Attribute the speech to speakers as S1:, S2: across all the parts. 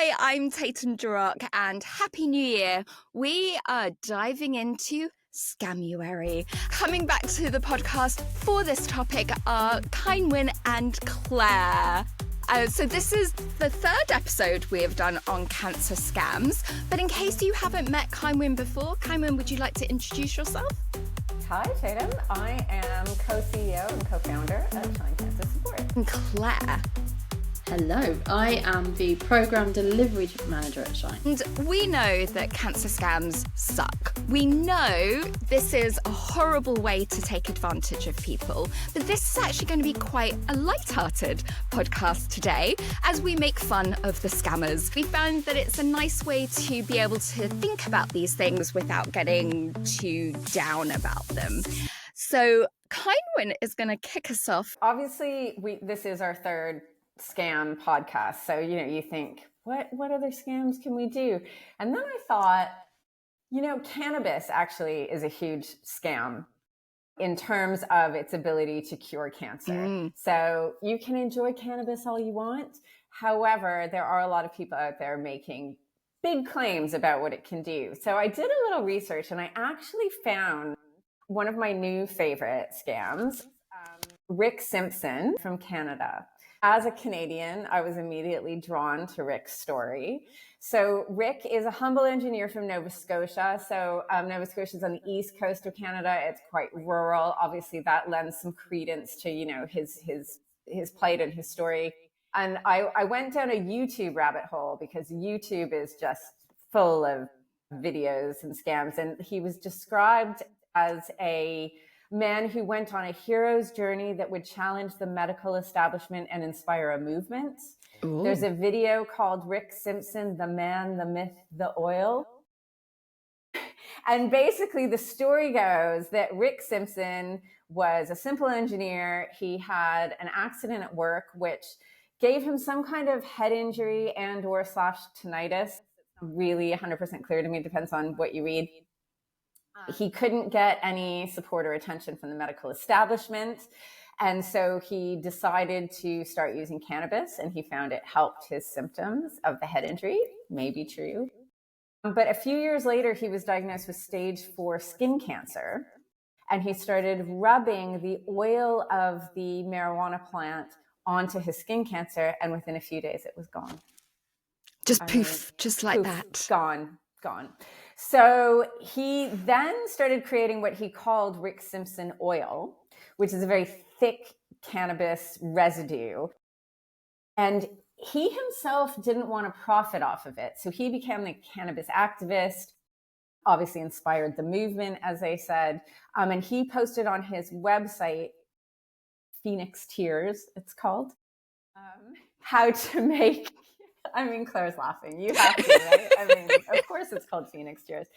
S1: Hi, I'm Tatum and Happy New Year. We are diving into Scamuary. Coming back to the podcast for this topic are Ceinwen and Clare. So this is the third episode we have done on cancer scams. But in case you haven't met Ceinwen before, Ceinwen, would you like to introduce yourself?
S2: Hi, Tatum. I am co-CEO and co-founder of Shine Cancer Support.
S1: And Clare.
S3: Hello, I am the Program Delivery Manager at Shine.
S1: And we know that cancer scams suck. We know this is a horrible way to take advantage of people, but this is actually going to be quite a lighthearted podcast today as we make fun of the scammers. We found that it's a nice way to be able to think about these things without getting too down about them. So Ceinwen is going to kick us off.
S2: Obviously, this is our third scam podcast. So, you think, what other scams can we do? And then I thought, cannabis actually is a huge scam in terms of its ability to cure cancer. So you can enjoy cannabis all you want. However, there are a lot of people out there making big claims about what it can do. So I did a little research and I actually found one of my new favorite scams, Rick Simpson from Canada. As a Canadian, I was immediately drawn to Rick's story. So Rick is a humble engineer from Nova Scotia. So Nova Scotia is on the east coast of Canada. It's quite rural. Obviously, that lends some credence to his plight and his story. And I went down a YouTube rabbit hole because YouTube is just full of videos and scams. And he was described as a man who went on a hero's journey that would challenge the medical establishment and inspire a movement. Ooh. There's a video called Rick Simpson, The Man, the Myth, the Oil. And basically the story goes that Rick Simpson was a simple engineer. He had an accident at work, which gave him some kind of head injury and or / tinnitus. It's really 100% clear to me. It depends on what you read. He couldn't get any support or attention from the medical establishment. And so he decided to start using cannabis, and he found it helped his symptoms of the head injury. Maybe true. But a few years later, he was diagnosed with stage 4 skin cancer. And he started rubbing the oil of the marijuana plant onto his skin cancer. And within a few days, it was gone.
S1: Just like that.
S2: Gone. So he then started creating what he called Rick Simpson oil, which is a very thick cannabis residue. And he himself didn't want to profit off of it. So he became a cannabis activist, obviously inspired the movement, as I said. And he posted on his website, Phoenix Tears, it's called, how to make... Claire's laughing. You have to, right? Of course it's called Phoenix Tears.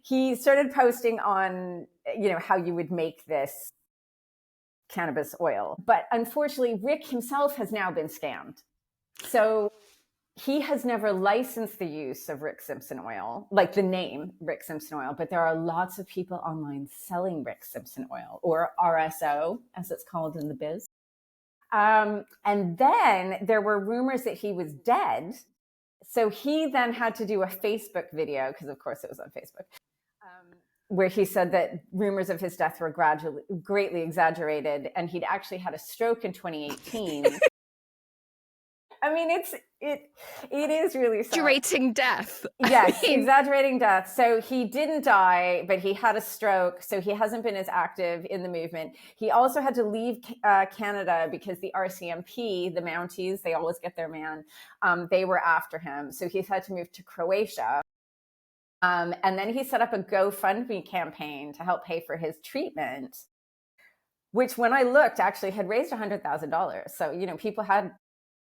S2: He started posting on, how you would make this cannabis oil. But unfortunately, Rick himself has now been scammed. So he has never licensed the use of Rick Simpson oil, like the name Rick Simpson oil. But there are lots of people online selling Rick Simpson oil, or RSO, as it's called in the biz. And then there were rumors that he was dead. So he then had to do a Facebook video, because of course it was on Facebook, where he said that rumors of his death were greatly exaggerated. And he'd actually had a stroke in 2018. It is really sad.
S1: Exaggerating death.
S2: Yes, exaggerating death. So he didn't die, but he had a stroke. So he hasn't been as active in the movement. He also had to leave Canada because the RCMP, the Mounties, they always get their man. They were after him. So he's had to move to Croatia. And then he set up a GoFundMe campaign to help pay for his treatment, which when I looked actually had raised $100,000. So, people had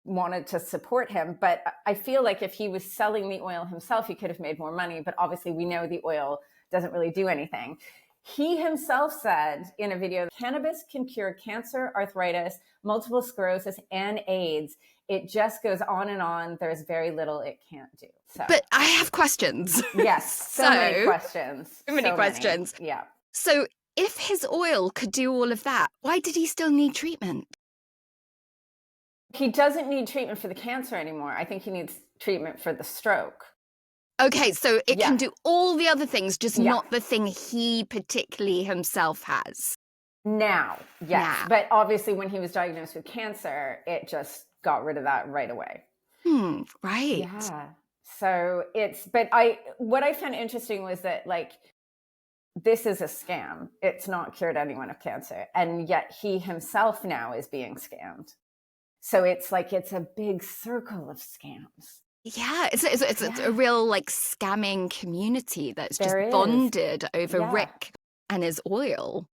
S2: wanted to support him, but I feel like if he was selling the oil himself, he could have made more money. But obviously we know the oil doesn't really do anything. He himself said in a video, cannabis can cure cancer, arthritis, multiple sclerosis, and AIDS. It just goes on and on. There's very little it can't do. So,
S1: but I have questions.
S2: Yes, so many questions.
S1: So many questions.
S2: Yeah.
S1: So if his oil could do all of that, why did he still need treatment?
S2: He doesn't need treatment for the cancer anymore. I think he needs treatment for the stroke.
S1: Okay, so it can
S2: Yeah.
S1: do all the other things, just
S2: Yeah.
S1: not the thing he particularly himself has.
S2: Now, yes.
S1: Now.
S2: But obviously when he was diagnosed with cancer, it just got rid of that right away.
S1: Right.
S2: Yeah. So what I found interesting was that, like, this is a scam. It's not cured anyone of cancer. And yet he himself now is being scammed. So it's like, it's a big circle of scams.
S1: Yeah, it's a real like scamming community that's just
S2: There is.
S1: bonded over
S2: Yeah.
S1: Rick and his oil.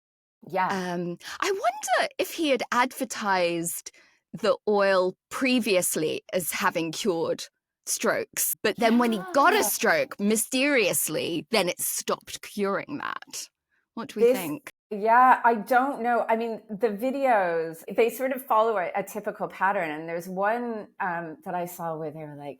S2: Yeah.
S1: I wonder if he had advertised the oil previously as having cured strokes, but then when he got a stroke, mysteriously, then it stopped curing that. What do we think?
S2: Yeah, I don't know. I mean, the videos, they sort of follow a typical pattern. And there's one that I saw where they were like,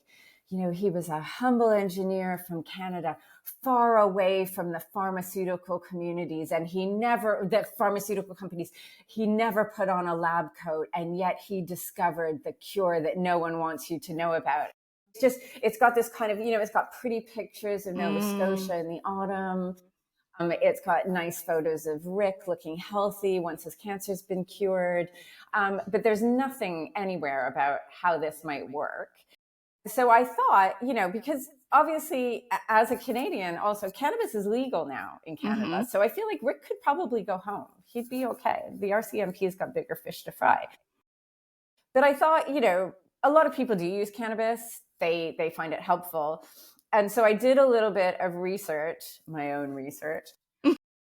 S2: you know, he was a humble engineer from Canada, far away from the pharmaceutical communities. And the pharmaceutical companies, he never put on a lab coat. And yet he discovered the cure that no one wants you to know about. It's got this kind of, you know, it's got pretty pictures of Nova Scotia in the autumn. It's got nice photos of Rick looking healthy once his cancer's been cured. But there's nothing anywhere about how this might work. So I thought, you know, because obviously as a Canadian, also cannabis is legal now in Canada.
S1: Mm-hmm.
S2: So I feel like Rick could probably go home. He'd be okay. The RCMP's got bigger fish to fry. But I thought, you know, a lot of people do use cannabis. They find it helpful. And so I did a little bit of research, my own research,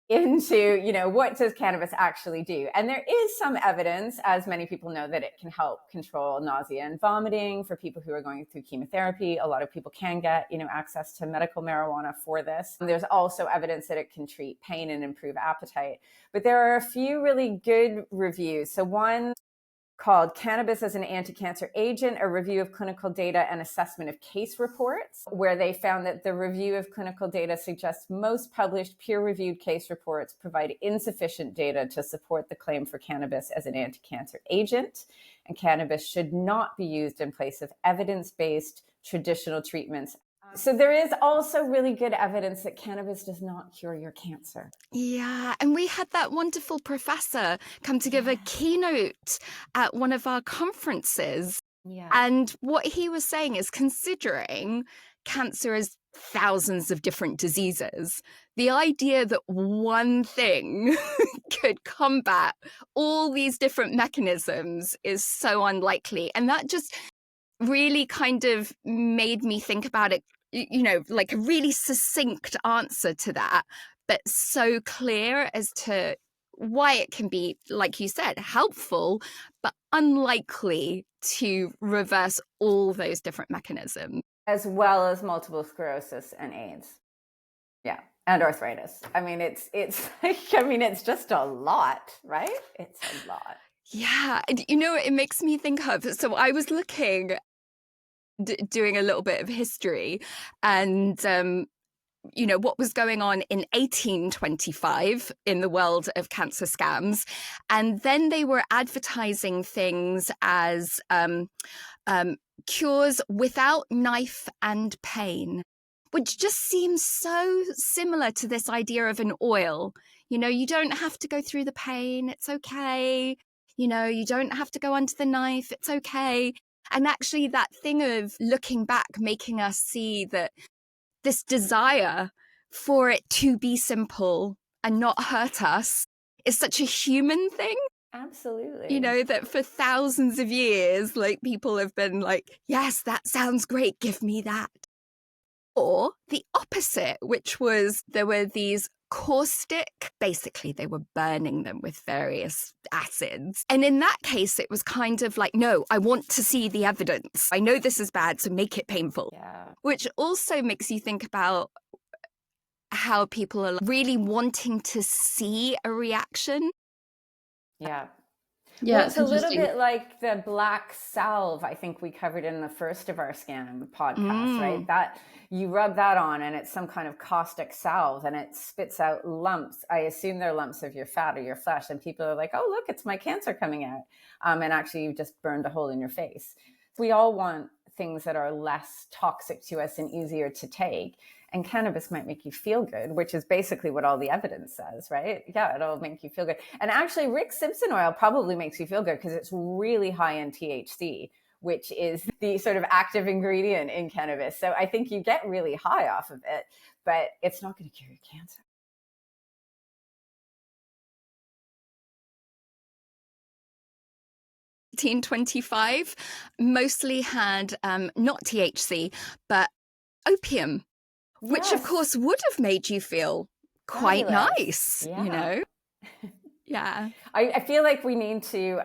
S2: into, you know, what does cannabis actually do? And there is some evidence, as many people know, that it can help control nausea and vomiting for people who are going through chemotherapy. A lot of people can get, you know, access to medical marijuana for this. There's also evidence that it can treat pain and improve appetite. But there are a few really good reviews. So one called Cannabis as an Anti-Cancer Agent, a review of clinical data and assessment of case reports, where they found that the review of clinical data suggests most published peer-reviewed case reports provide insufficient data to support the claim for cannabis as an anti-cancer agent, and cannabis should not be used in place of evidence-based traditional treatments. So there is also really good evidence that cannabis does not cure your cancer.
S1: Yeah, and we had that wonderful professor come to give a keynote at one of our conferences.
S2: Yeah.
S1: And what he was saying is, considering cancer is thousands of different diseases, the idea that one thing could combat all these different mechanisms is so unlikely. And that just really kind of made me think about it, you know, like a really succinct answer to that, but so clear as to why it can be, like you said, helpful, but unlikely to reverse all those different mechanisms.
S2: As well as multiple sclerosis and AIDS. Yeah. And arthritis. I mean, it's like, I mean, it's just a lot, right? It's a lot.
S1: Yeah. And you know, it makes me think of, so I was looking, doing a little bit of history, and you know, what was going on in 1825 in the world of cancer scams. And then they were advertising things as cures without knife and pain, which just seems so similar to this idea of an oil. You know, you don't have to go through the pain. It's okay. You know, you don't have to go under the knife. It's okay. And actually that thing of looking back, making us see that this desire for it to be simple and not hurt us is such a human thing.
S2: Absolutely.
S1: You know, that for thousands of years, like, people have been like, yes, that sounds great, give me that. Or the opposite, which was there were these caustic, basically they were burning them with various acids. And in that case, it was kind of like, no, I want to see the evidence. I know this is bad, so make it painful.
S2: Yeah.
S1: Which also makes you think about how people are really wanting to see a reaction.
S2: Yeah.
S3: Yeah,
S2: Well,
S3: it's
S2: it's a little
S3: interesting.
S2: bit like the black salve I think we covered in the first of our scam podcasts, right? That you rub that on and it's some kind of caustic salve and it spits out lumps. I assume they're lumps of your fat or your flesh. And people are like, oh, look, it's my cancer coming out. And actually you've just burned a hole in your face. We all want things that are less toxic to us and easier to take. And cannabis might make you feel good, which is basically what all the evidence says, right? Yeah, it'll make you feel good. And actually, Rick Simpson oil probably makes you feel good because it's really high in THC, which is the sort of active ingredient in cannabis. So I think you get really high off of it, but it's not going to cure your cancer.
S1: $18.25 mostly had not THC, but opium, which of course would have made you feel quite nice, you know? Yeah.
S2: I feel like we need to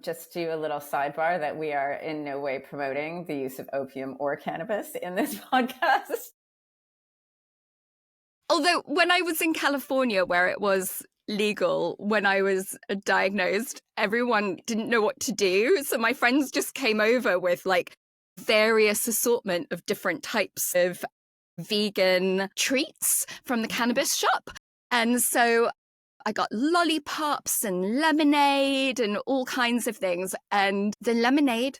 S2: just do a little sidebar that we are in no way promoting the use of opium or cannabis in this podcast.
S1: Although when I was in California, where it was legal, when I was diagnosed, everyone didn't know what to do. So my friends just came over with like various assortment of different types of vegan treats from the cannabis shop. And so I got lollipops and lemonade and all kinds of things. And the lemonade,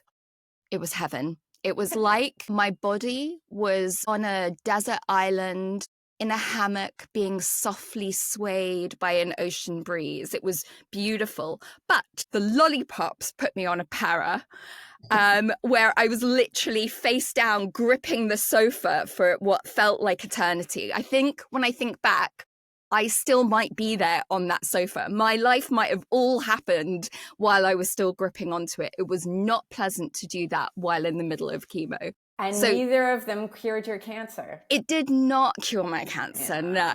S1: it was heaven. It was like my body was on a desert island in a hammock being softly swayed by an ocean breeze. It was beautiful. But the lollipops put me on a para where I was literally face down gripping the sofa for what felt like eternity. I think when I think back, I still might be there on that sofa. My life might have all happened while I was still gripping onto it. It was not pleasant to do that while in the middle of chemo.
S2: And so, neither of them cured your cancer.
S1: It did not cure my cancer, no.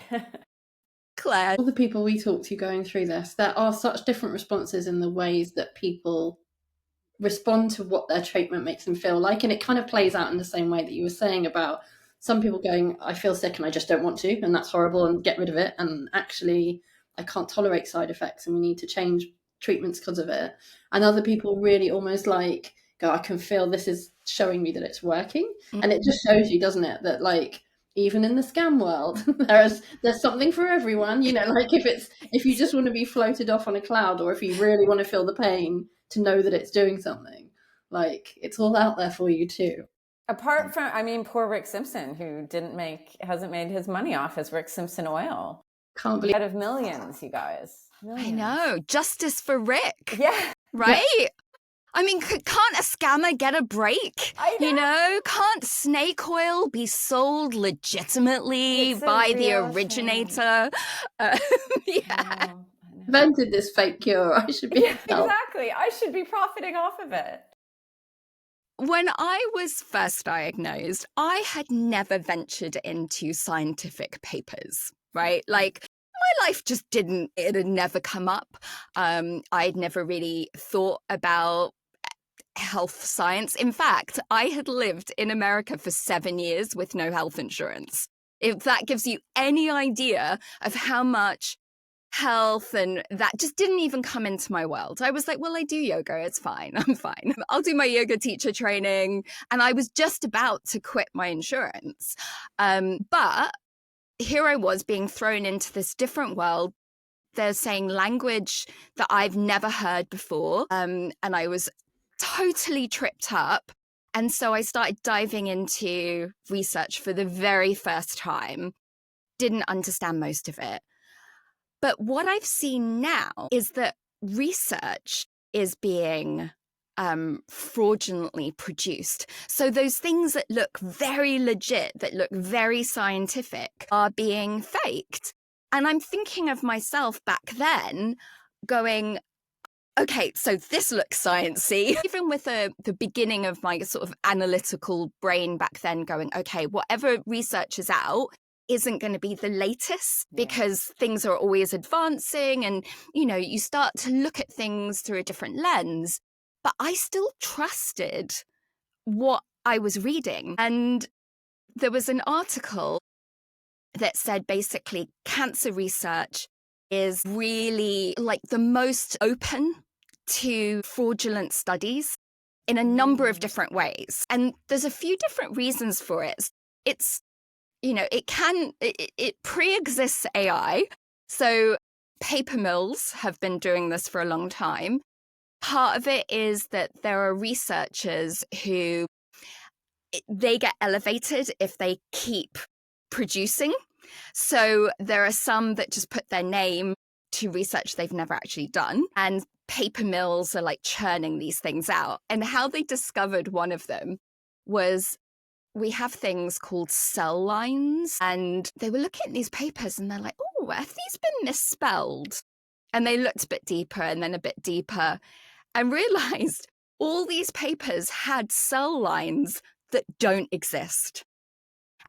S1: Claire.
S3: All the people we talk to going through this, there are such different responses in the ways that people respond to what their treatment makes them feel like. And it kind of plays out in the same way that you were saying about some people going, I feel sick and I just don't want to, and that's horrible and get rid of it. And actually, I can't tolerate side effects and we need to change treatments because of it. And other people really almost like go, I can feel this is showing me that it's working. Mm-hmm. And it just shows you, doesn't it, that like even in the scam world, there's something for everyone. You know, like if you just want to be floated off on a cloud, or if you really want to feel the pain to know that it's doing something, like it's all out there for you too.
S2: Apart from, I mean, poor Rick Simpson, who hasn't made his money off his Rick Simpson oil.
S3: Can't believe
S2: out of millions, you guys. Millions.
S1: I know. Justice for Rick.
S2: Yeah.
S1: Right? Yeah. I mean, can't a scammer get a break?
S2: I know.
S1: You know, can't snake oil be sold legitimately by the originator?
S2: Yeah.
S3: I know. Invented this fake cure. I should be
S2: exactly. I should be profiting off of it.
S1: When I was first diagnosed, I had never ventured into scientific papers, right? Like, my life just it had never come up. I'd never really thought about health science. In fact, I had lived in America for 7 years with no health insurance. If that gives you any idea of how much health and that just didn't even come into my world. I was like, well, I do yoga. It's fine. I'm fine. I'll do my yoga teacher training. And I was just about to quit my insurance. But here I was being thrown into this different world. They're saying language that I've never heard before. And I was totally tripped up. And so I started diving into research for the very first time. Didn't understand most of it. But what I've seen now is that research is being fraudulently produced. So those things that look very legit, that look very scientific, are being faked. And I'm thinking of myself back then going, okay, so this looks sciencey. Even with the beginning of my sort of analytical brain back then going, okay, whatever research is out isn't going to be the latest because things are always advancing and, you know, you start to look at things through a different lens. But I still trusted what I was reading. And there was an article that said basically cancer research is really like the most open to fraudulent studies in a number of different ways. And there's a few different reasons for it. It's, it pre-exists AI. So paper mills have been doing this for a long time. Part of it is that there are researchers who they get elevated if they keep producing. So there are some that just put their name to research they've never actually done. And paper mills are like churning these things out. And how they discovered one of them was we have things called cell lines. And they were looking at these papers and they're like, oh, have these been misspelled? And they looked a bit deeper and then a bit deeper and realized all these papers had cell lines that don't exist.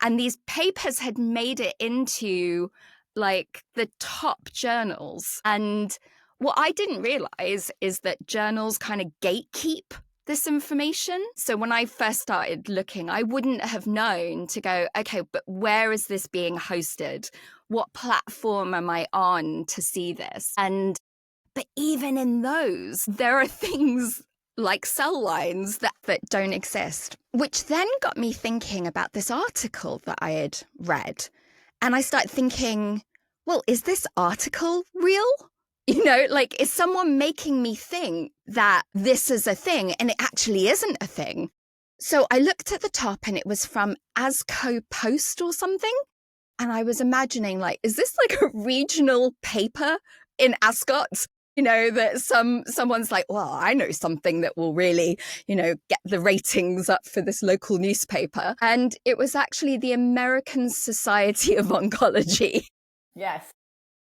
S1: And these papers had made it into like the top journals. And what I didn't realize is that journals kind of gatekeep this information. So when I first started looking, I wouldn't have known to go, okay, but where is this being hosted? What platform am I on to see this? But even in those, there are things like cell lines that don't exist, which then got me thinking about this article that I had read. And I started thinking, well, is this article real? Is someone making me think that this is a thing and it actually isn't a thing? So I looked at the top and it was from Asco Post or something. And I was imagining, is this like a regional paper in Ascot? That someone's like, well, I know something that will really, get the ratings up for this local newspaper. And it was actually the American Society of Oncology.
S2: Yes.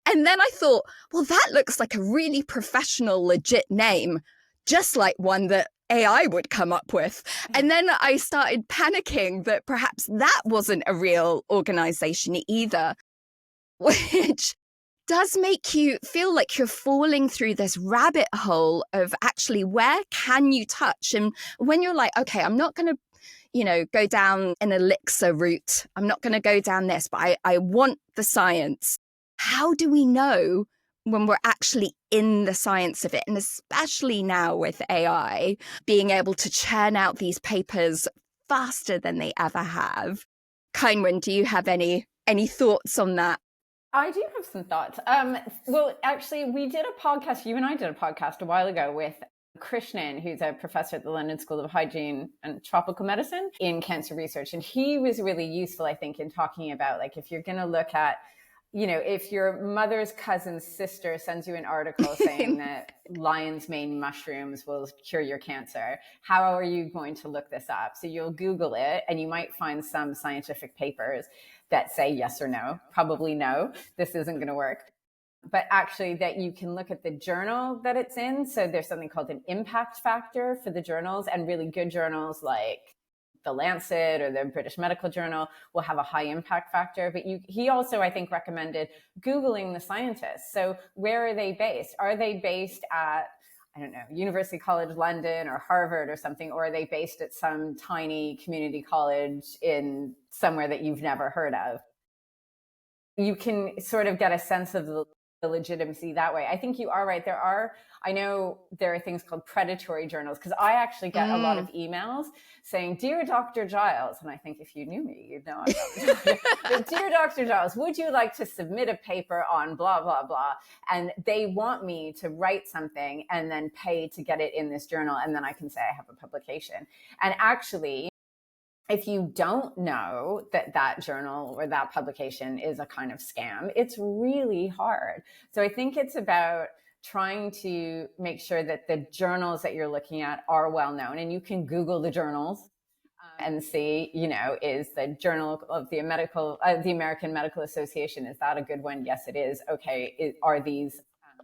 S1: And then I thought, well, that looks like a really professional, legit name, just like one that AI would come up with. And then I started panicking that perhaps that wasn't a real organization either, which does make you feel like you're falling through this rabbit hole of actually where can you touch? And when you're like, okay, I'm not going to, go down an elixir route. I'm not going to go down this, but I want the science. How do we know when we're actually in the science of it? And especially now with AI being able to churn out these papers faster than they ever have. Ceinwen, do you have any thoughts on that?
S2: I do have some thoughts. Well, actually, we did a podcast, you and I did a podcast a while ago with Krishnan, who's a professor at the London School of Hygiene and Tropical Medicine in cancer research. And he was really useful, I think, in talking about, if you're going to look at, if your mother's cousin's sister sends you an article saying that lion's mane mushrooms will cure your cancer, how are you going to look this up? So you'll Google it and you might find some scientific papers that say yes or no, probably no, this isn't going to work. But actually that you can look at the journal that it's in. So there's something called an impact factor for the journals, and really good journals like the Lancet or the British Medical Journal will have a high impact factor. But he also, I think, recommended Googling the scientists. So where are they based? Are they based at, I don't know, University College London or Harvard or something? Or are they based at some tiny community college in somewhere that you've never heard of? You can sort of get a sense of the legitimacy that way. I think you are right. I know there are things called predatory journals, because I actually get a lot of emails saying, "Dear Dr. Giles," and I think if you knew me, you'd know I'm not the doctor. But, "Dear Dr. Giles, would you like to submit a paper on blah, blah, blah?" And they want me to write something and then pay to get it in this journal. And then I can say I have a publication. And actually, if you don't know that journal or that publication is a kind of scam, it's really hard. So I think it's about trying to make sure that the journals that you're looking at are well known. And you can Google the journals and see, is the Journal of the American Medical Association, is that a good one? Yes, it is. Okay, are these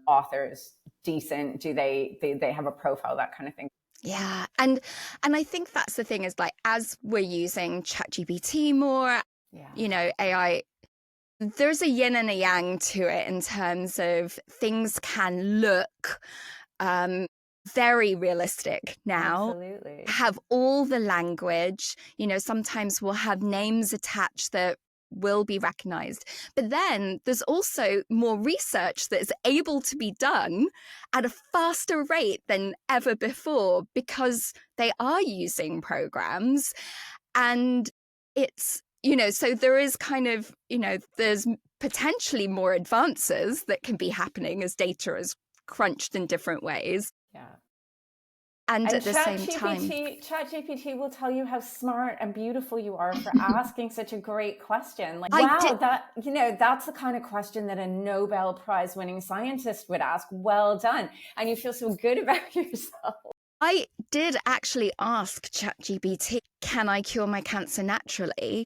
S2: authors decent? Do they have a profile, that kind of thing?
S1: Yeah. And I think that's the thing is as we're using ChatGPT more, AI, there's a yin and a yang to it in terms of things can look very realistic now.
S2: Absolutely.
S1: Have all the language, sometimes we'll have names attached that will be recognized. But then there's also more research that is able to be done at a faster rate than ever before because they are using programs. And it's, so there is kind of, there's potentially more advances that can be happening as data is crunched in different ways.
S2: Yeah.
S1: And at the same time,
S2: ChatGPT will tell you how smart and beautiful you are for asking such a great question. Like, that's the kind of question that a Nobel Prize winning scientist would ask. Well done. And you feel so good about yourself.
S1: I did actually ask ChatGPT, can I cure my cancer naturally?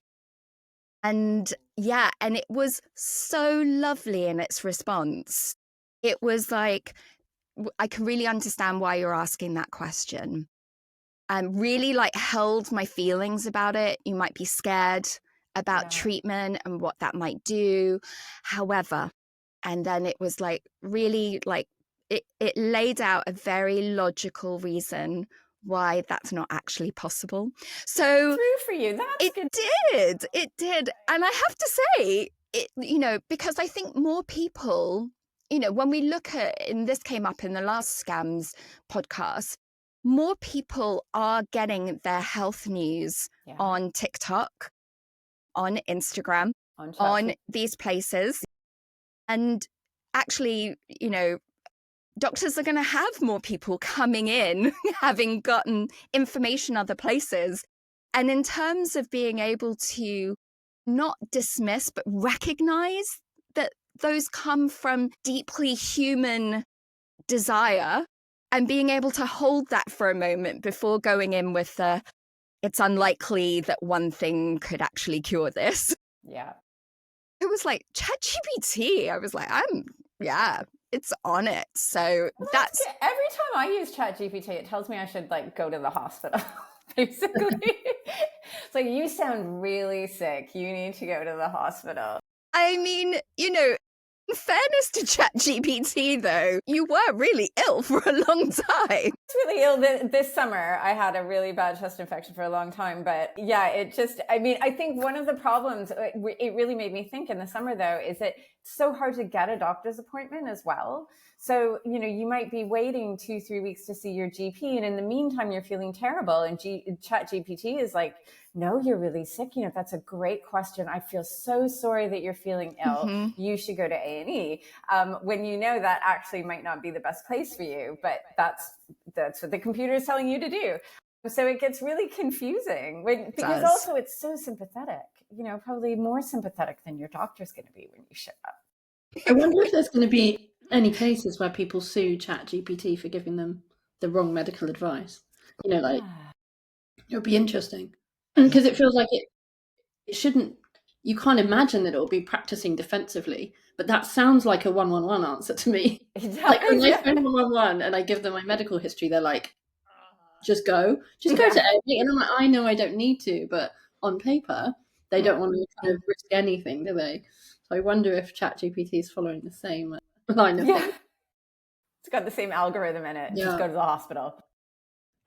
S1: And and it was so lovely in its response. It was like, I can really understand why you're asking that question. And really held my feelings about it. You might be scared about treatment and what that might do. However, and then it was really it laid out a very logical reason why that's not actually possible. So
S2: true for you. That's good.
S1: It did. And I have to say, because I think more people, when we look at, and this came up in the last Scams podcast, more people are getting their health news on TikTok, on Instagram, on these places. And actually, doctors are going to have more people coming in, having gotten information other places. And in terms of being able to not dismiss, but recognize that those come from deeply human desire, and being able to hold that for a moment before going in with it's unlikely that one thing could actually cure this.
S2: Yeah.
S1: It was like ChatGPT. I was like, it's on it. So that's
S2: every time I use ChatGPT, it tells me I should go to the hospital. Basically, it's like, you sound really sick. You need to go to the hospital.
S1: I mean, in fairness to ChatGPT, though, you were really ill for a long time.
S2: I was really ill this summer. I had a really bad chest infection for a long time. But I think one of the problems, it really made me think in the summer, though, is that it's so hard to get a doctor's appointment as well. So, you might be waiting 2-3 weeks to see your GP. And in the meantime, you're feeling terrible. And ChatGPT is like, no, you're really sick. That's a great question. I feel so sorry that you're feeling ill. Mm-hmm. You should go to A&E. When that actually might not be the best place for you, but that's what the computer is telling you to do. So it gets really confusing because also it's so sympathetic, probably more sympathetic than your doctor's going to be when you show up.
S3: I wonder if there's going to be any cases where people sue ChatGPT for giving them the wrong medical advice. It would be interesting. Because it feels like it shouldn't, you can't imagine that it will be practicing defensively, but that sounds like a 111 answer to me. Like when I phone 111 and I give them my medical history, they're like, just go to A&E. And I'm like, I know I don't need to, but on paper, they don't want to kind of risk anything, do they? So I wonder if ChatGPT is following the same line of things.
S2: It's got the same algorithm in it. Just go to the hospital.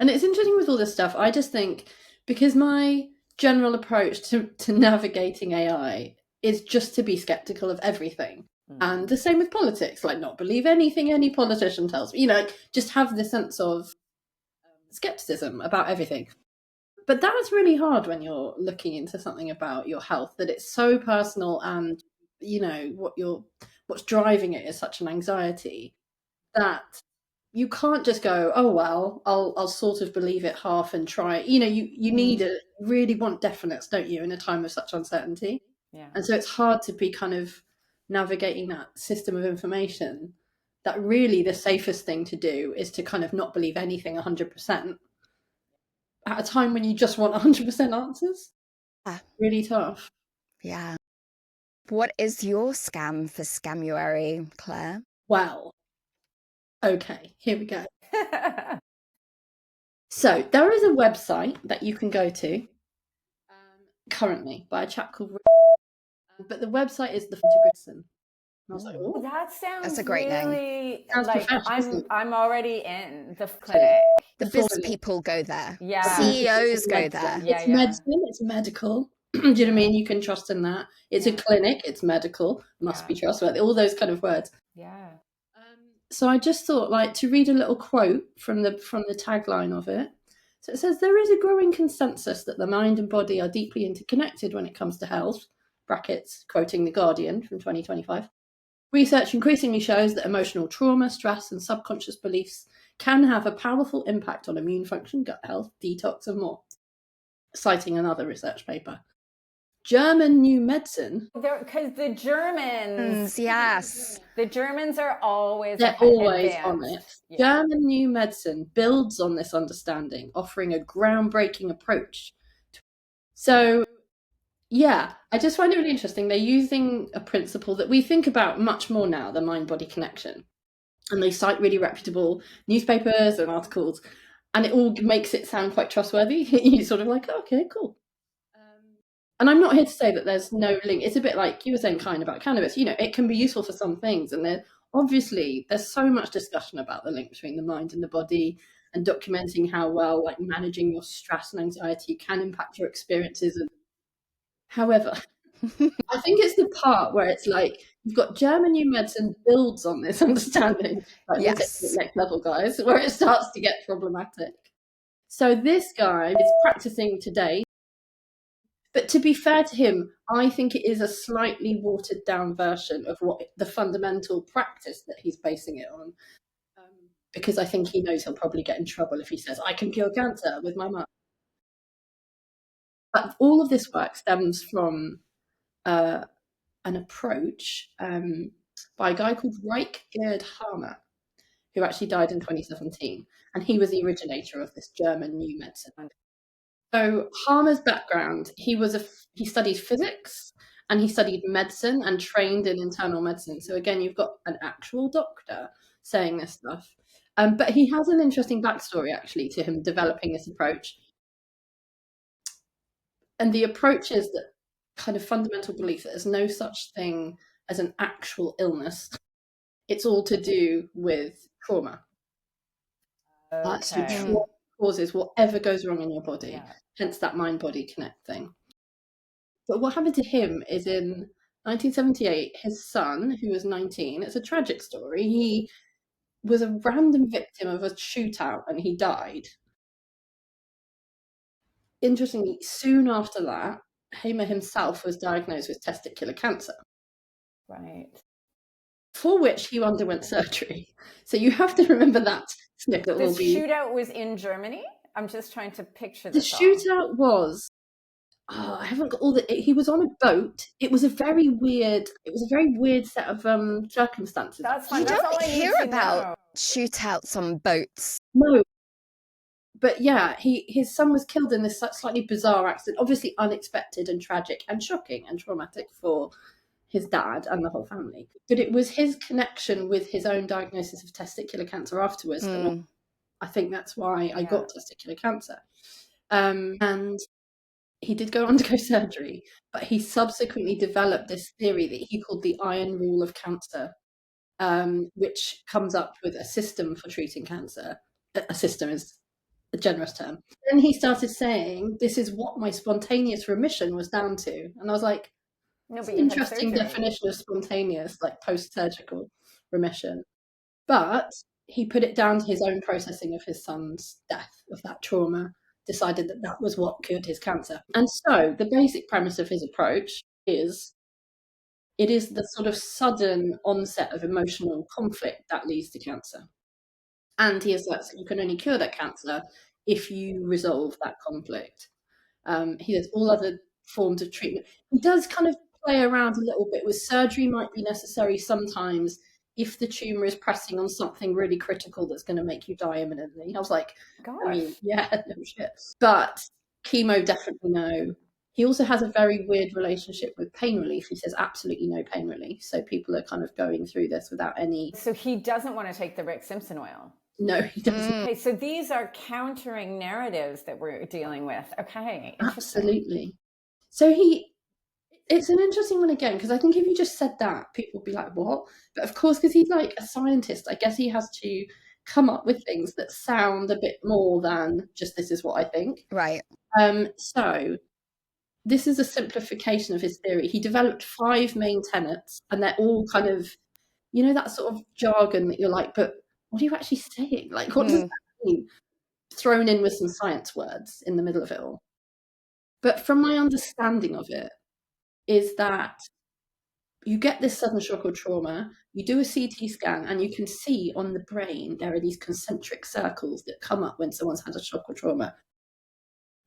S3: And it's interesting with all this stuff. I just think, because my general approach to navigating AI is just to be skeptical of everything. And the same with politics, not believe anything any politician tells me, just have this sense of skepticism about everything. But that's really hard when you're looking into something about your health, that it's so personal, and what's driving it is such an anxiety that you can't just go, oh, well, I'll sort of believe it half and try. You really want definites, don't you, in a time of such uncertainty? Yeah. And so it's hard to be kind of navigating that system of information, that really the safest thing to do is to kind of not believe anything 100% at a time when you just want 100% answers. Really tough.
S1: Yeah. What is your scam for Scamuary, Claire?
S3: Well, okay, here we go. So there is a website that you can go to currently by a chap called but the website is the Grison.
S2: That sounds
S1: That's a great
S2: really
S3: name.
S2: I'm already in the clinic.
S1: The business people go there.
S2: Yeah.
S1: CEOs go there.
S3: It's medicine, it's medical. Do you know what I mean? You can trust in that. It's a clinic, it's medical, must be trustworthy, all those kind of words.
S2: Yeah.
S3: So I just thought, like, to read a little quote from the tagline of it. So it says, there is a growing consensus that the mind and body are deeply interconnected when it comes to health, brackets, quoting The Guardian from 2025. Research increasingly shows that emotional trauma, stress, and subconscious beliefs can have a powerful impact on immune function, gut health, detox, and more. Citing another research paper. German New Medicine.
S2: Because the Germans,
S1: yes.
S2: the Germans are always
S3: They're always
S2: advanced.
S3: on it.
S2: Yeah.
S3: German New Medicine builds on this understanding, offering a groundbreaking approach. So, yeah, I just find it really interesting. They're using a principle that we think about much more now, the mind-body connection. And they cite really reputable newspapers and articles, and it all makes it sound quite trustworthy. You're sort of like, oh, okay, cool. And I'm not here to say that there's no link. It's a bit like you were saying, kind about cannabis. You know, it can be useful for some things, and obviously there's so much discussion about the link between the mind and the body, and documenting how well, like, managing your stress and anxiety can impact your experiences. However, I think it's the part where it's like you've got German New Medicine builds on this understanding, like, we'll take it next level, guys, where it starts to get problematic. So this guy is practicing today. But to be fair to him, I think it is a slightly watered down version of what the fundamental practice that he's basing it on. Because I think he knows he'll probably get in trouble if he says, I can cure cancer with my mum. But all of this work stems from an approach by a guy called Gerd Harmer, who actually died in 2017. And he was the originator of this German New Medicine. So Harmer's background, he studied physics and he studied medicine and trained in internal medicine. So again, you've got an actual doctor saying this stuff. But he has an interesting backstory, actually, to him developing this approach. And the approach is that kind of fundamental belief that there's no such thing as an actual illness. It's all to do with trauma. So trauma causes whatever goes wrong in your body, hence that mind-body connect thing. But what happened to him is in 1978, his son, who was 19, it's a tragic story, he was a random victim of a shootout and he died. Interestingly, soon after that, Hamer himself was diagnosed with testicular cancer.
S2: Right.
S3: For which he underwent surgery. So you have to remember that snippet.
S2: This shootout was in Germany? I'm just trying to picture this.
S3: The shootout was, I haven't got all the, he was on a boat. It was a very weird set of circumstances.
S2: That's fine.
S1: You don't hear about shootouts on boats.
S3: No. But yeah, his son was killed in this slightly bizarre accident, obviously unexpected and tragic and shocking and traumatic for his dad and the whole family. But it was his connection with his own diagnosis of testicular cancer afterwards. I think that's why I got testicular cancer. And he did go undergo surgery, but he subsequently developed this theory that he called the iron rule of cancer, which comes up with a system for treating cancer. A system is a generous term. Then he started saying, this is what my spontaneous remission was down to. And I was like, no, but interesting definition of spontaneous, like post-surgical remission. But he put it down to his own processing of his son's death, of that trauma, decided that that was what cured his cancer. And so the basic premise of his approach is, it is the sort of sudden onset of emotional conflict that leads to cancer. And he is like, you can only cure that cancer if you resolve that conflict. He has all other forms of treatment. He does kind of play around a little bit with surgery, might be necessary sometimes if the tumor is pressing on something really critical that's going to make you die imminently. I was like,
S2: gosh.
S3: I mean, yeah, no shit. But chemo, definitely no. He also has a very weird relationship with pain relief. He says absolutely no pain relief. So people are kind of going through this without any.
S2: So he doesn't want to take the Rick Simpson oil.
S3: No, he doesn't.
S2: Okay, so these are countering narratives that we're dealing with. Okay.
S3: Absolutely. So it's an interesting one again, because I think if you just said that, people would be like, what? But of course, because he's like a scientist, I guess he has to come up with things that sound a bit more than just this is what I think.
S1: Right.
S3: So this is a simplification of his theory. He developed 5 main tenets, and they're all kind of, you know, that sort of jargon that you're like, but what are you actually saying? Like, what does that mean? Thrown in with some science words in the middle of it all. But from my understanding of it, is that you get this sudden shock or trauma, you do a CT scan, and you can see on the brain there are these concentric circles that come up when someone's had a shock or trauma.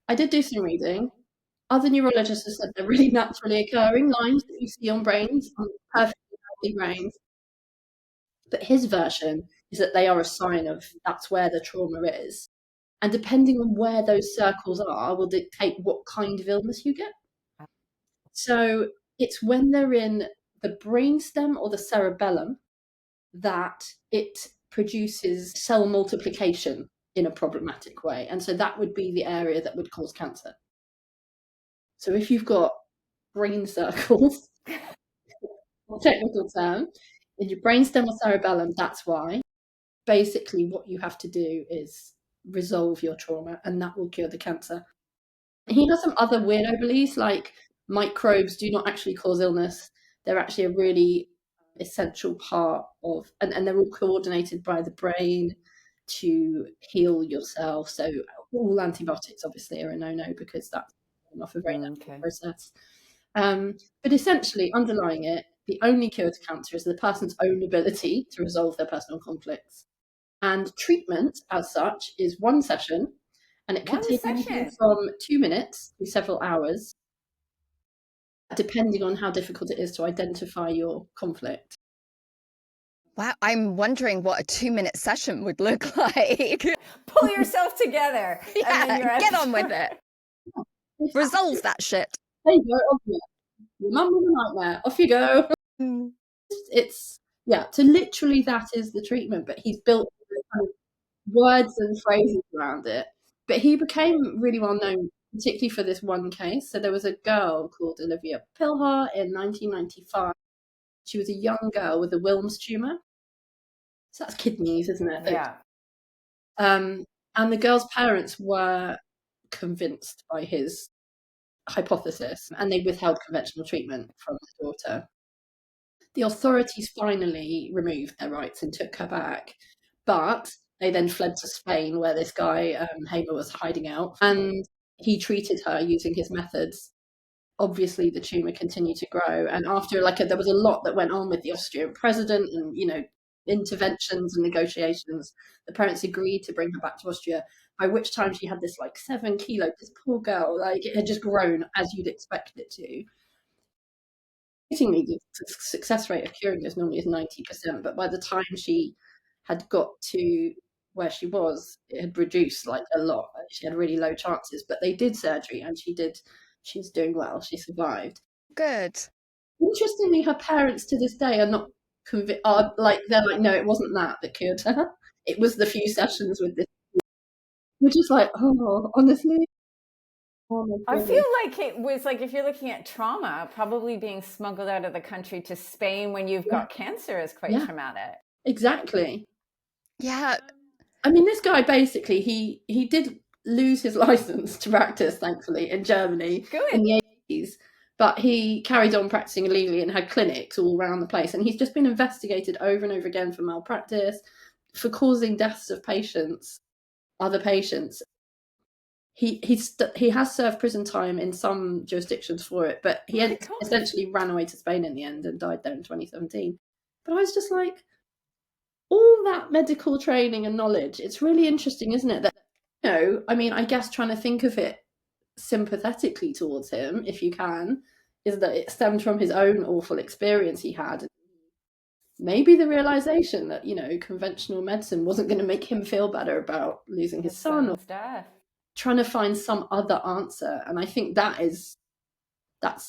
S3: I did do some reading. Other neurologists have said they're really naturally occurring lines that you see on brains, on perfectly healthy brains. But his version is that they are a sign of that's where the trauma is. And depending on where those circles are will dictate what kind of illness you get. So it's when they're in the brainstem or the cerebellum that it produces cell multiplication in a problematic way. And so that would be the area that would cause cancer. So if you've got brain circles, technical term, in your brainstem or cerebellum, that's why. Basically, what you have to do is resolve your trauma, and that will cure the cancer. He has some other weirdo beliefs, like microbes do not actually cause illness. They're actually a really essential part of, and they're all coordinated by the brain to heal yourself. So all antibiotics obviously are a no-no because that's off a very natural process. But essentially, underlying it, the only cure to cancer is the person's own ability to resolve their personal conflicts. And treatment, as such, is one session, and it can take anything from 2 minutes to several hours, depending on how difficult it is to identify your conflict.
S1: Wow, I'm wondering what a 2-minute session would look like.
S2: Pull yourself together.
S1: Yeah, get on with it. Resolve that shit.
S3: There you go. Off you go. Your mum was a nightmare. Off you go. It's, yeah, so literally that is the treatment, but he's built kind of words and phrases around it. But he became really well known, particularly for this one case. So there was a girl called Olivia Pilhar in 1995. She was a young girl with a Wilms tumour. So that's kidneys, isn't it?
S2: Yeah.
S3: And the girl's parents were convinced by his hypothesis, and they withheld conventional treatment from the daughter. The authorities finally removed their rights and took her back, but they then fled to Spain, where this guy, Hamer, was hiding out, and he treated her using his methods. Obviously, the tumour continued to grow, and after there was a lot that went on with the Austrian president and, you know, interventions and negotiations, the parents agreed to bring her back to Austria, by which time she had this 7 kilo, this poor girl, it had just grown as you'd expect it to. The success rate of curing this normally is 90%, but by the time she had got to where she was, it had reduced a lot. She had really low chances, but they did surgery, and she's doing well. She survived.
S1: Good.
S3: Interestingly, her parents to this day are not convinced. They're like, no, it wasn't that cured her. It was the few sessions with this. We're just like, oh, honestly. Oh,
S2: I feel like it was if you're looking at trauma, probably being smuggled out of the country to Spain when you've got cancer is quite traumatic.
S3: Exactly.
S1: Yeah.
S3: I mean, this guy basically, he did lose his license to practice, thankfully, in Germany in the 80s, but he carried on practicing illegally and had clinics all around the place. And he's just been investigated over and over again for malpractice, for causing deaths of other patients. He has served prison time in some jurisdictions for it, but he essentially ran away to Spain in the end and died there in 2017. But I was just like, all that medical training and knowledge, it's really interesting, isn't it? That, you know, I mean, I guess trying to think of it sympathetically towards him, if you can, is that it stemmed from his own awful experience he had. Maybe the realization that, you know, conventional medicine wasn't going to make him feel better about losing his son, or
S2: death.
S3: Trying to find some other answer. And I think that's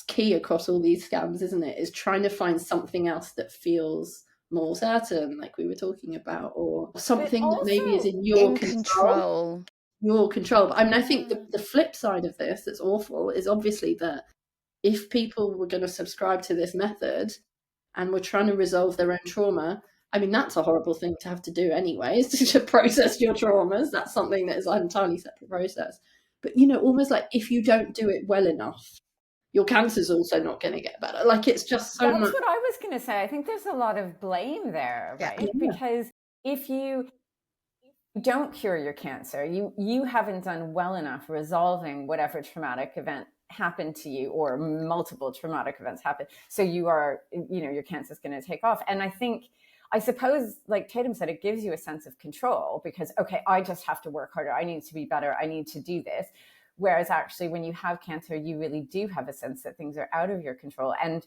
S3: key across all these scams, isn't it? Is trying to find something else that feels more certain, like we were talking about, or something that maybe is in your control. Your control. But I mean, I think the flip side of this that's awful is obviously that if people were going to subscribe to this method and were trying to resolve their own trauma, I mean, that's a horrible thing to have to do anyways, to process your traumas. That's something that is an entirely separate process. But, you know, almost like if you don't do it well enough, your cancer's also not going to get better. Like, it's just so
S2: That's
S3: much.
S2: what I was going to say. I think there's a lot of blame there, right?
S3: Yeah.
S2: Because if you don't cure your cancer, you haven't done well enough resolving whatever traumatic event happened to you, or multiple traumatic events happen. So your cancer is going to take off. And I suppose, like Tatum said, it gives you a sense of control, because, okay, I just have to work harder. I need to be better. I need to do this. Whereas actually, when you have cancer, you really do have a sense that things are out of your control. And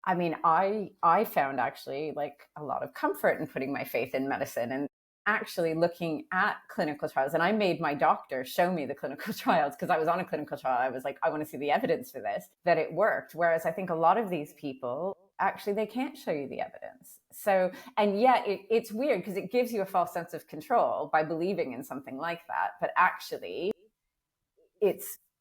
S2: I mean, I found actually like a lot of comfort in putting my faith in medicine and actually looking at clinical trials. And I made my doctor show me the clinical trials, because I was on a clinical trial. I was like, I want to see the evidence for this, that it worked. Whereas I think a lot of these people, actually, they can't show you the evidence. So, and yet it's weird, because it gives you a false sense of control by believing in something like that. But actually,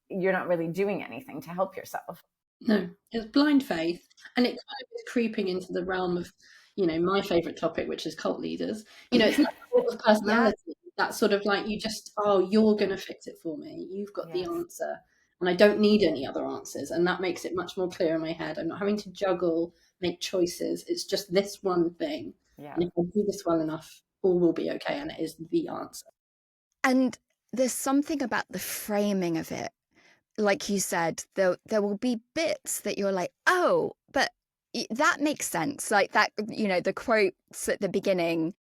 S2: you're not really doing anything to help yourself.
S3: No, it's blind faith. And it kind of is creeping into the realm of, my favorite topic, which is cult leaders. It's that sort of personality, that sort of like, you're going to fix it for me. You've got the answer. And I don't need any other answers. And that makes it much more clear in my head. I'm not having to juggle, make choices. It's just this one thing.
S2: Yeah.
S3: And if I do this well enough, all will be okay. And it is the answer.
S1: And there's something about the framing of it. Like you said, there will be bits that you're like, oh, but that makes sense. Like that, the quotes at the beginning.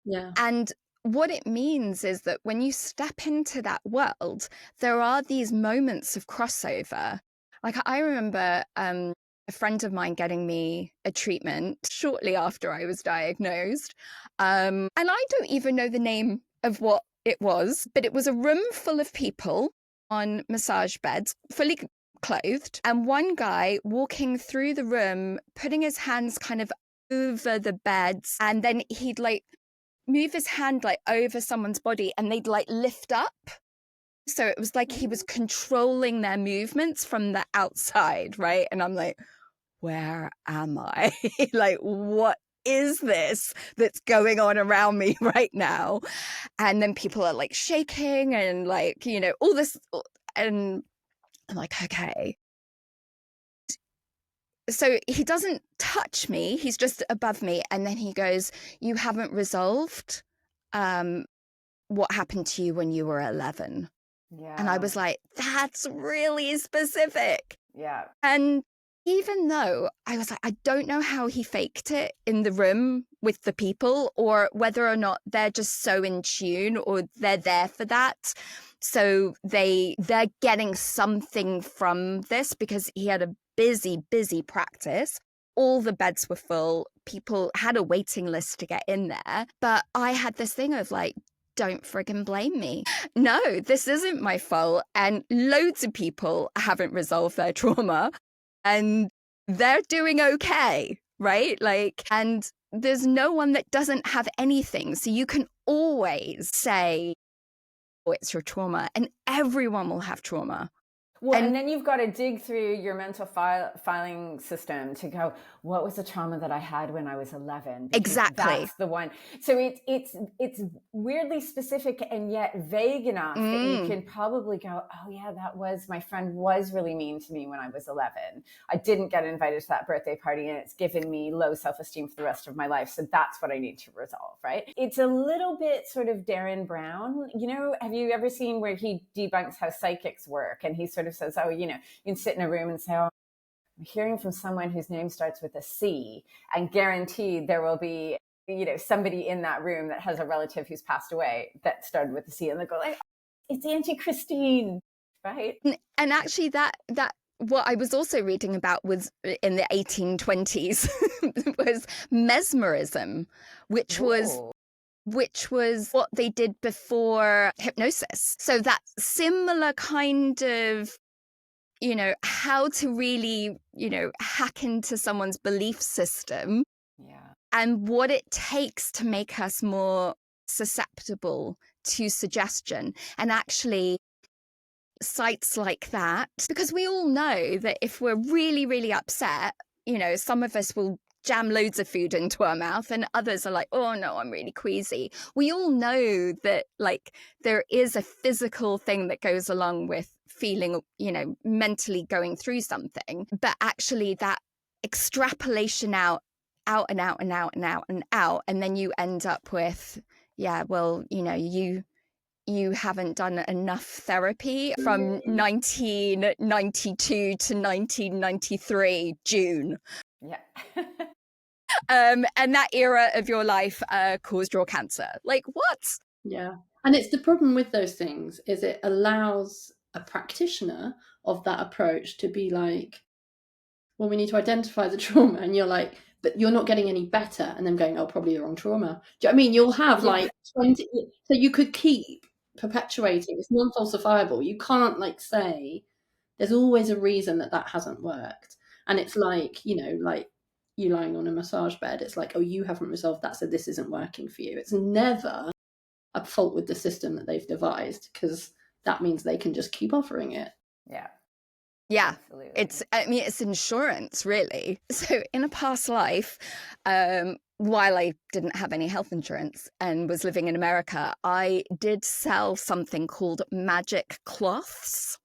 S3: Yeah.
S1: And what it means is that when you step into that world, there are these moments of crossover. Like I remember a friend of mine getting me a treatment shortly after I was diagnosed. And I don't even know the name of what it was, but it was a room full of people on massage beds, fully clothed, and one guy walking through the room, putting his hands kind of over the beds, and then he'd like move his hand like over someone's body and they'd like lift up. So it was like he was controlling their movements from the outside, right? And I'm like, where am I? Like, what is this that's going on around me right now? And then people are like shaking and like, all this. And I'm like, okay. So he doesn't touch me. He's just above me. And then he goes, you haven't resolved what happened to you when you were 11.
S2: Yeah.
S1: And I was like, that's really specific.
S2: Yeah.
S1: And even though I was like, I don't know how he faked it in the room with the people, or whether or not they're just so in tune, or they're there for that. So they're getting something from this, because he had a busy practice. All the beds were full. People had a waiting list to get in there. But I had this thing of like, don't friggin' blame me. No, this isn't my fault. And loads of people haven't resolved their trauma and they're doing okay, right? Like, and there's no one that doesn't have anything. So you can always say, oh, it's your trauma, and everyone will have trauma.
S2: Well, and then you've got to dig through your mental filing system to go, what was the trauma that I had when I was 11? Because
S1: exactly.
S2: That's the one. So it's weirdly specific and yet vague enough that you can probably go, oh yeah, my friend was really mean to me when I was 11. I didn't get invited to that birthday party, and it's given me low self-esteem for the rest of my life. So that's what I need to resolve, right? It's a little bit sort of Darren Brown. Have you ever seen where he debunks how psychics work? And he sort of says, you can sit in a room and say, oh, I'm hearing from someone whose name starts with a C, and guaranteed there will be, somebody in that room that has a relative who's passed away that started with a C, and they'll go like, it's Auntie Christine, right?
S1: And actually that what I was also reading about was in the 1820s was mesmerism, which was what they did before hypnosis. So that similar kind of, how to really, hack into someone's belief system.
S2: Yeah.
S1: And what it takes to make us more susceptible to suggestion. And actually, sites like that, because we all know that if we're really, really upset, some of us will jam loads of food into our mouth, and others are like, oh no, I'm really queasy. We all know that like there is a physical thing that goes along with feeling, you know, mentally going through something, but actually that extrapolation out and out and out and out and out, and then you end up with, yeah, well, you know, you haven't done enough therapy from 1992 to 1993 June.
S2: Yeah.
S1: And that era of your life caused your cancer. Like, what?
S3: Yeah. And it's the problem with those things is it allows a practitioner of that approach to be like, well, we need to identify the trauma. And you're like, but you're not getting any better. And then going, oh, probably the wrong trauma. Do you know what I mean? You'll have like 20, so you could keep perpetuating. It's non-falsifiable. You can't like say there's always a reason that hasn't worked. And it's like, you know, like you lying on a massage bed. It's like, oh, you haven't resolved that, so this isn't working for you. It's never a fault with the system that they've devised, because that means they can just keep offering it.
S1: Yeah,
S2: absolutely.
S1: It's insurance, really. So in a past life, while I didn't have any health insurance and was living in America, I did sell something called magic cloths,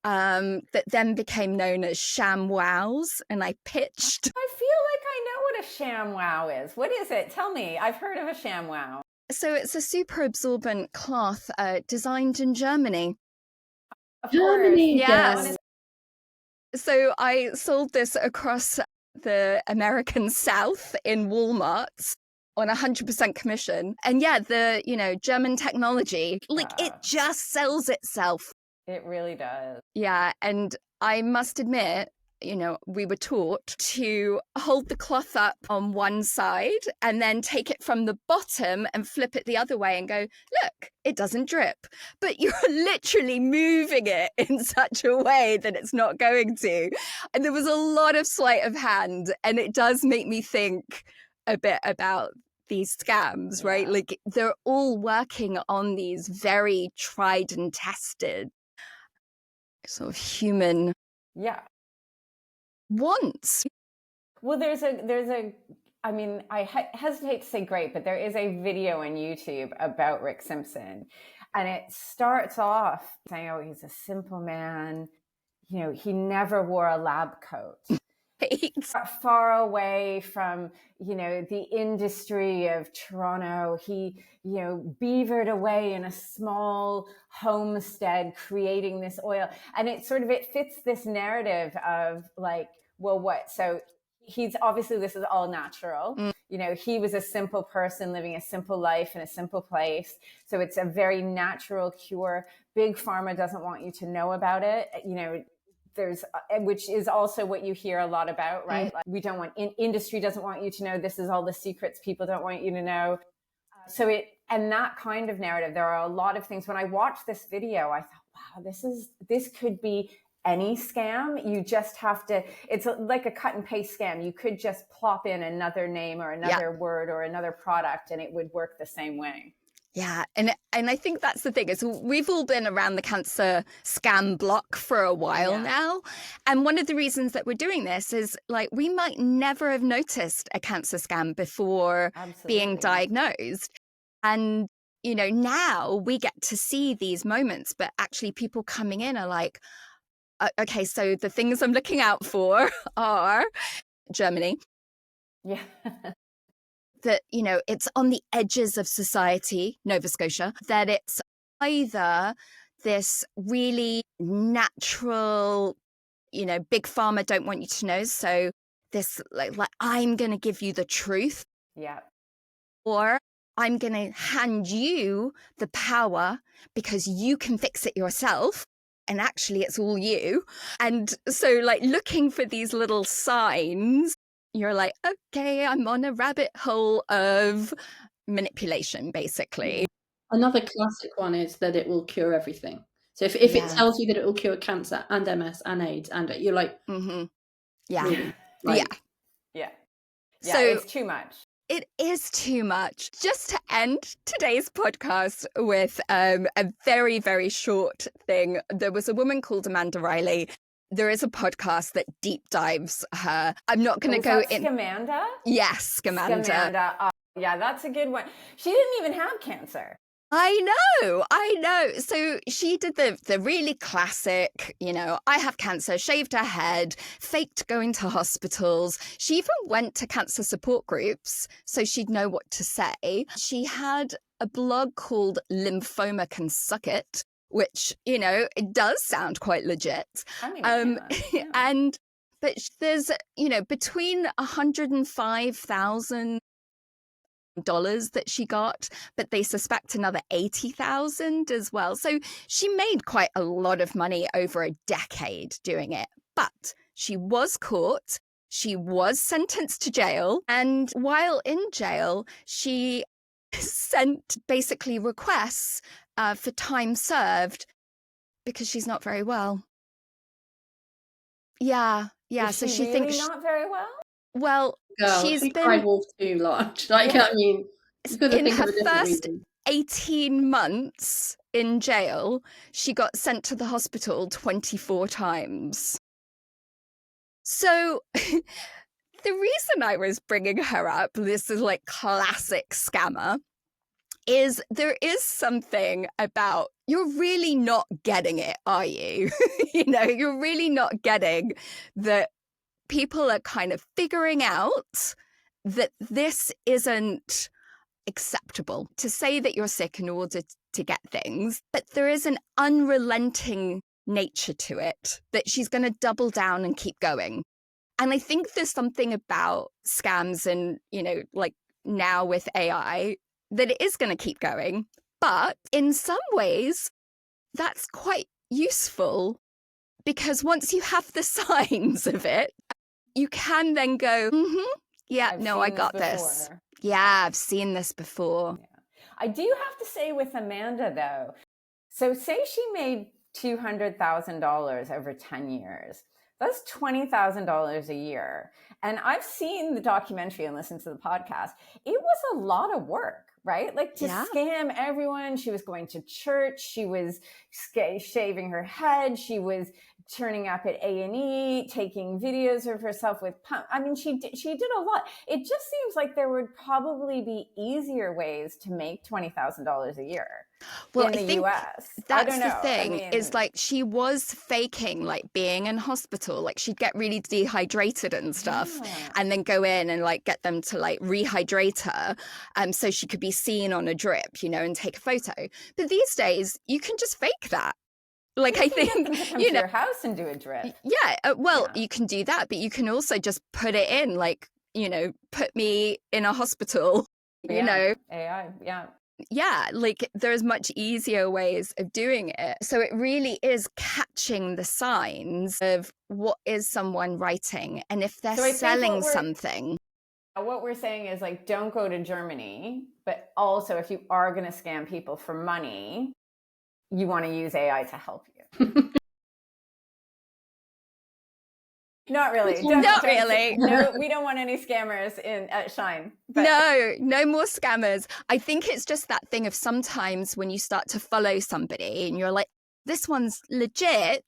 S1: that then became known as ShamWows, and I pitched.
S2: I feel like I know what a ShamWow is. What is it? Tell me. I've heard of a ShamWow.
S1: So it's a super absorbent cloth designed in Germany.
S2: Of
S3: Germany,
S2: course.
S1: Yes. So I sold this across the American South in Walmarts on 100% commission. And yeah, the, you know, German technology, like it just sells itself.
S2: It really does.
S1: Yeah. And I must admit, you know, we were taught to hold the cloth up on one side and then take it from the bottom and flip it the other way and go, look, it doesn't drip. But you're literally moving it in such a way that it's not going to. And there was a lot of sleight of hand. And it does make me think a bit about these scams, right? Like they're all working on these very tried and tested sort of human wants.
S2: Well, there's a I mean, I hesitate to say great, but there is a video on YouTube about Rick Simpson, and it starts off saying, oh, he's a simple man, you know, he never wore a lab coat. Far away from, you know, the industry of Toronto. He, you know, beavered away in a small homestead creating this oil. And it fits this narrative of like, well, what? So he's obviously, this is all natural. You know, he was a simple person living a simple life in a simple place. So it's a very natural cure. Big Pharma doesn't want you to know about it. You know, which is also what you hear a lot about, right? Like, we don't want, industry doesn't want you to know, this is all the secrets people don't want you to know. And that kind of narrative, there are a lot of things. When I watched this video, I thought, wow, this could be any scam. You just have to, it's like a cut and paste scam. You could just plop in another name or another word or another product and it would work the same way.
S1: Yeah. And I think that's the thing is we've all been around the cancer scam block for a while now. And one of the reasons that we're doing this is like, we might never have noticed a cancer scam before being diagnosed. And, you know, now we get to see these moments, but actually people coming in are like, okay, so the things I'm looking out for are Germany.
S2: Yeah.
S1: That, you know, it's on the edges of society, Nova Scotia, that it's either this really natural, you know, big pharma don't want you to know. So this like I'm going to give you the truth.
S2: Yeah.
S1: Or I'm going to hand you the power because you can fix it yourself. And actually it's all you. And so like looking for these little signs, you're like, okay, I'm on a rabbit hole of manipulation, basically.
S3: Another classic one is that it will cure everything. So if it tells you that it will cure cancer and MS and AIDS, and you're like, really? Like,
S2: yeah.
S1: So
S2: it's too much.
S1: It is too much. Just to end today's podcast with a very, very short thing. There was a woman called Amanda Riley. There is a podcast that deep dives her. I'm not going to go in.
S2: Scamanda?
S1: Yes, Scamanda.
S2: Oh, yeah, that's a good one. She didn't even have cancer.
S1: I know. So she did the really classic, I have cancer, shaved her head, faked going to hospitals. She even went to cancer support groups so she'd know what to say. She had a blog called Lymphoma Can Suck It, which, it does sound quite legit.
S2: I mean, yeah.
S1: But there's, between 105,000 dollars that she got, but they suspect another 80,000 as well. So she made quite a lot of money over a decade doing it. But she was caught, she was sentenced to jail, and while in jail, she sent basically requests for time served because she's not very well. Yeah.
S2: So she really thinks not very well.
S1: Well,
S3: girl,
S1: she's
S3: she
S1: been
S3: cried wolf too large. Like, I mean,
S1: in her first 18 months in jail, she got sent to the hospital 24 times. So the reason I was bringing her up, this is like classic scammer, is there is something about you're really not getting it, are you? You're really not getting that people are kind of figuring out that this isn't acceptable to say that you're sick in order to get things, but there is an unrelenting nature to it that she's going to double down and keep going. And I think there's something about scams and, like now with AI, that it is going to keep going. But in some ways, that's quite useful because once you have the signs of it, you can then go, I got this. Yeah, I've seen this before.
S2: Yeah. I do have to say with Amanda, though, so say she made $200,000 over 10 years. That's $20,000 a year. And I've seen the documentary and listened to the podcast. It was a lot of work, right? Like to scam everyone. She was going to church. She was shaving her head. She was turning up at A&E, taking videos of herself with pump. I mean, she did a lot. It just seems like there would probably be easier ways to make $20,000 a year in the US.
S1: That's the thing. Is like she was faking like being in hospital. Like she'd get really dehydrated and stuff, and then go in and like get them to like rehydrate her, so she could be seen on a drip, and take a photo. But these days, you can just fake that. Like I think
S2: come to your house and do a drip.
S1: Yeah, you can do that, but you can also just put it in, like put me in a hospital. AI, yeah, like there's much easier ways of doing it. So it really is catching the signs of what is someone writing, and if they're selling something.
S2: What we're saying is like, don't go to Germany, but also if you are going to scam people for money, you want to use AI to help you. Not really.
S1: Not really.
S2: No, we don't want any scammers at Shine.
S1: But... No more scammers. I think it's just that thing of sometimes when you start to follow somebody and you're like, this one's legit.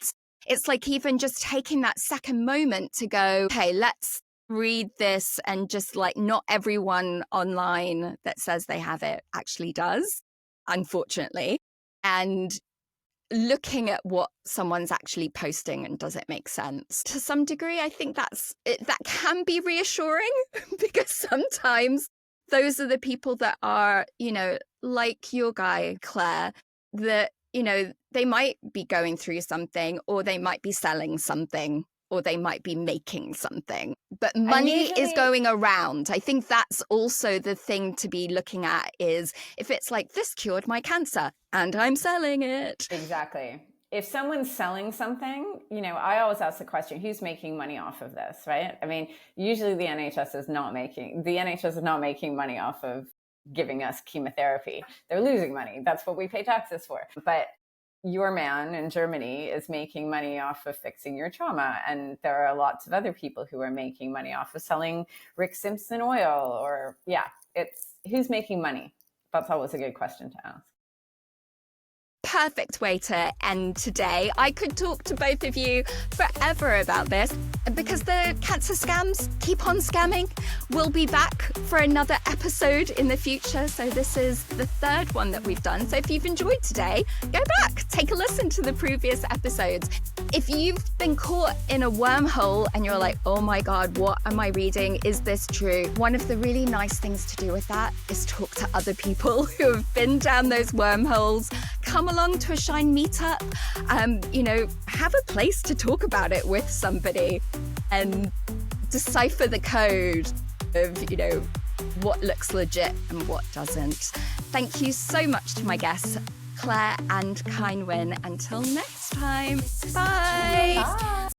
S1: It's like even just taking that second moment to go, okay, let's read this, and just like not everyone online that says they have it actually does, unfortunately. And looking at what someone's actually posting and does it make sense to some degree. I think that can be reassuring because sometimes those are the people that are, like your guy, Claire, that, they might be going through something, or they might be selling something, or they might be making something, but money is going around. I think that's also the thing to be looking at, is if it's like, this cured my cancer and I'm selling it.
S2: Exactly. If someone's selling something, I always ask the question, who's making money off of this, right? I mean, usually the NHS is not making money off of giving us chemotherapy. They're losing money. That's what we pay taxes for. But your man in Germany is making money off of fixing your trauma. And there are lots of other people who are making money off of selling Rick Simpson oil, or it's who's making money? That's always a good question to ask.
S1: perfect way to end today. I could talk to both of you forever about this because the cancer scams keep on scamming. We'll be back for another episode in the future. So this is the third one that we've done. So if you've enjoyed today, go back, take a listen to the previous episodes. If you've been caught in a wormhole and you're like, oh my God, what am I reading? Is this true? One of the really nice things to do with that is talk to other people who have been down those wormholes. Come along to a Shine meetup, have a place to talk about it with somebody and decipher the code of, what looks legit and what doesn't. Thank you so much to my guests, Claire and Ceinwen. Until next time, bye.
S2: Bye.